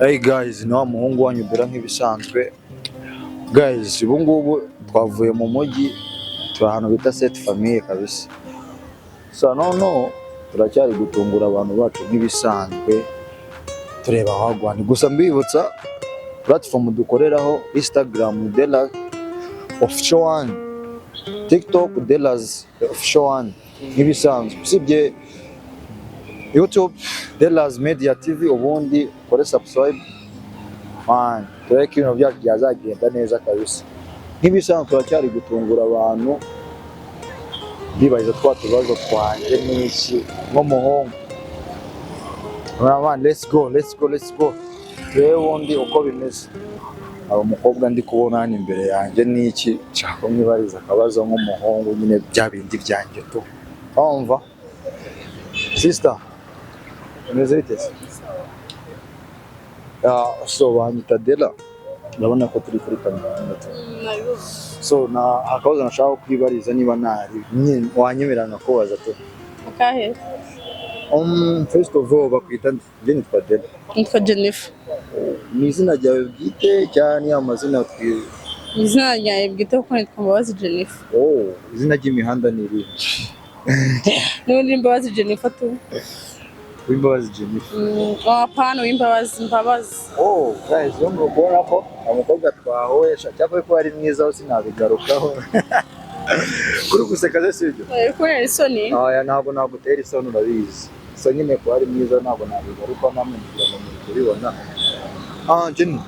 Hey guys, no muhungu wanyu dura nk'ibisanzwe. Guys, ubu ngubu twavuye mu mujyi ahantu bita set famille kabisa. So no turacyari gutungura abantu bacu nk'ibisanzwe. Tureba hagwani gusa mbibutsa platform dukoreraho Instagram DELLA'S official one, TikTok DELLA'S official one nk'ibisanzwe. Usibye YouTube DELLA'S MEDIA TV ubundi kore subscribe man tureke ibintu byacu byazagenda neza kabisa nk'ibisanzwe turacyari gutungura abantu bibaza twatubazo twanje n'iki nko muhongo man let's go rero undi uko bimeze abo mukobwa ndi kubona hano imbere yanjye n'iki cyako mwibariza akabazo nk'umuhongo nyine bya bindi byanjye to umva sister Mezerites. So banyita Della. Ndabona ko turi kuri kamera. So na akabazo nashaka kwibariza niba nari wanyemerana ko baza to. Akahe? First of all bakwita nitwa Della. Nitwa Jennifer. Ni izina ryawe bwite cyane amazina twize. Izina ryawe bwite ko nitwa Mbabazi Jennifer. Izina ry'imihanda ni iri. N'undi Mbabazi Jennifer tu. Wimbabazi Jennifer. Apana Wimbabazi Mbabazi. Guys, yo mbona ko umukobwa twahoyesha cyakwe ko ari mwiza aho sinabigarukaho. Kuri guseka sibyo? Ko ari isoni. Ntabwo nagutera isoni urabizi. So nyine ko ari mwiza ntabwo nabigaruka namwe kubibona. Jenny.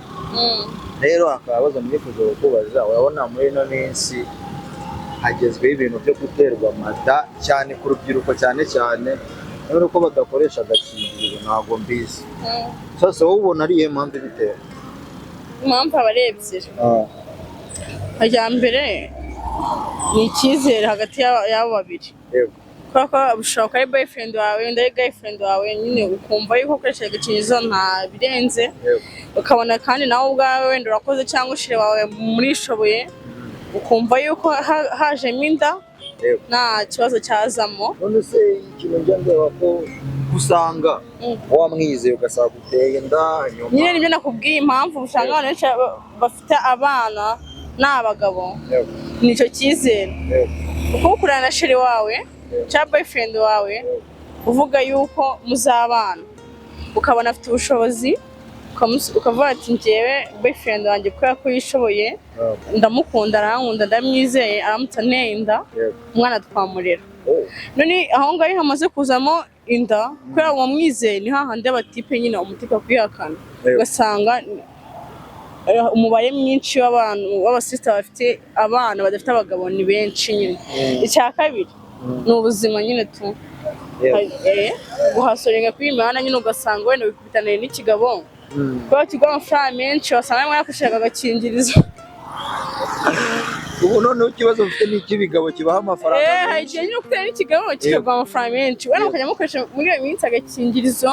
Rero akabazo mwifuza kubaza urabona muri no minsi hagezweho ibintu byo guterwa amada cyane ku rubyiruko cyane rero ko badakoresha agakingirizo ntabwo mbizi. Sasa wowe ubona ari impamvu bitera? Impamvu abarebye. Ajya mbere ni icyizere hagati y'abo babiri. Yego. Kuko ushaka ari boyfriend wawe ndari girlfriend wawe nyine ukumva yuko ukoresha agakingirizo nta birenze. Ukabona kandi nawe ubwawe wenda urakoze cyangwa ushire wawe murishoboye. Ukumva yuko hajemo inda nta kibazo cyazamo. None se ikintu njyandeba ko usanga wamwizeye ugasaba guteye inda nyuma nyine nibyo nakubwiye impamvu usanga abantu benshi bafite abana n'abagabo nicyo cyizere kuko ukurana na sheri wawe cyangwa boyfriend wawe uvuga yuko muzabana ukabona afite ubushobozi ukavuga ati njyewe boyfriend wanjye kubera ko yishoboye ndamukunda arankunda ndamwizeye aramutse anteye inda umwana twamurera. None aho ngaho hamaze kuzamo inda kubera uwo mwizeye ni hahandi abatipe nyine umutika kwihakana ugasanga umubare mwinshi w'abantu w'abasista bafite abana badafite abagabo ni benshi nyine. Icya kabiri ni ubuzima nyine tu guhasorenga kw'imana nyine ugasanga wenda wikubitaniye n'ikigabo kwa kigwa amafaranga menshi wasanga mwakoreshaga agakingirizo. Ubu none ikibazo mfite n'ikibigabo kibaha amafaranga menshi. Nyine ukutera n'ikigabo kigwa amafaranga menshi wenda mukajya mukoresha muri iyo minsi agakingirizo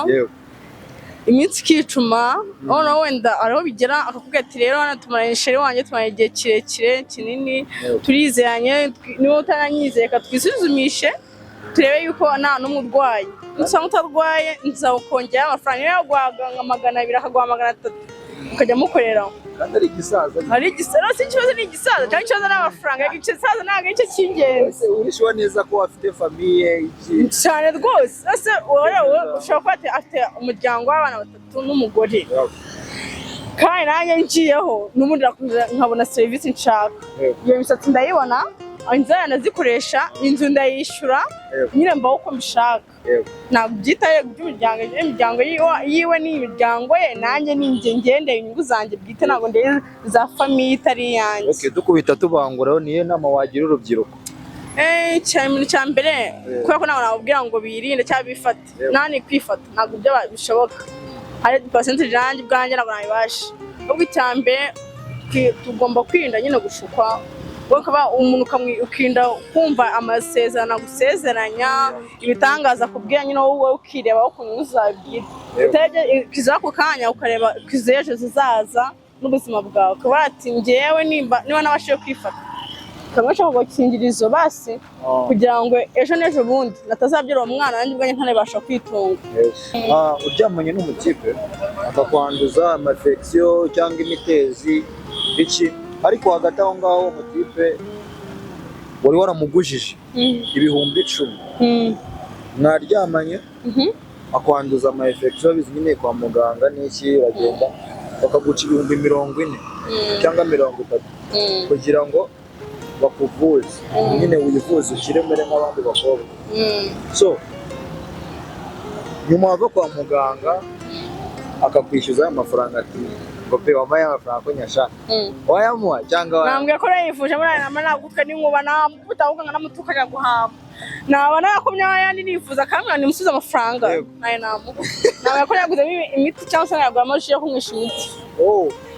iminsi ikicuma noneho wenda ariho bigera akakubwira ati rero hano tumaranye sheri wanjye tumaranye igihe kirekire kinini turizeranye niba utaranyizeye reka twisuzumishe turebe yuko nta n'umurwayi usanga utarwaye nzawukongera amafaranga niyo yaguhaga nka 200 akaguha 300 ukajya mukoreraho kandi ari igisaza. Ari igisaza si ikibazo ni igisaza cyangwa ikibazo n'amafaranga igisaza ntabwo ari cyo cy'ingenzi. Urishwa neza ko afite famille cyane rwose. Ese ushobora kuba afite umuryango w'abana 3 n'umugore kandi nanjye ngiyeho n'ubundi nkabona serivisi nshaka iyo misatsi ndayibona inzara nazikoresha inzu ndayishyura nyine mbaho uko mbishaka ntabwo byitaye by'umuryango imiryango yiwe n'imiryango ye nanjye ninjye ngendeye inyungu zanjye bwite ntabwo ndeye za famille itari yanjye. Dukubita tubanguraho niyo nama wagira urubyiruko? Cyane cya mbere kubera ko ntabwo nababwira ngo birinde cyangwa bifate nani kwifata ntabwo byo bishoboka hari percentage yanjye bwanjye ntabwo nabibasha. Ubwo icya mbere tugomba kwirinda nyine gushukwa ukaba umuntu ukinda kumva amasezerano gusezeranya ibitangaza kubwira nyine wowe ukireba ukuntu uzabwira utaje kizako kanya ukareba kizeje zizaza n'ubuzima bwawe kuba ati ngewe niba nabashiye kwifata kamwe cyo gukingirizo basi kugira ngo ejo n'ejo bundi natazabyira umwana nanjye ubwanjye ntanabasha kwitunga. Uryamanye n'umutipe akakwanduza infection cyangwa imitezi iki, ariko hagati aho ngaho umutipe wari waramugujije ibihumbi 10, mwaryamanye akwanduza infection bizi nyine kwa muganga n'iki, uragenda bakaguca ibihumbi 40 cyangwa 30 kugira ngo bakuvuze nyine wivuze ukire mere nk'abandi bakobwa. So nyuma wava kwa muganga akakwishyuza amafaranga ati kope wamaye amafaranga ko nyashaka wayamuha cyangwa nambwe ko yifuje muri aya nagutwe n'inkuba namutavuga namutuka ya guhamba naba nakumya yandi nifuza kamwe nimusuza amafaranga naye nawe ko yaguze imiti cyangwa se yagura amaji yo kumwisha imiti.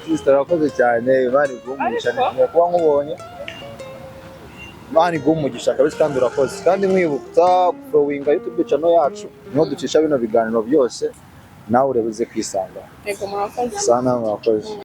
Sister rakoze cyane bari gumugisha kuba nkubonye bari gumugisha kabisa kandi urakoze, kandi mwibutsa following YouTube channel yacu niho ducisha bino biganiro byose nawe urebuze kwisanga. Yego murakoze sana, murakoze.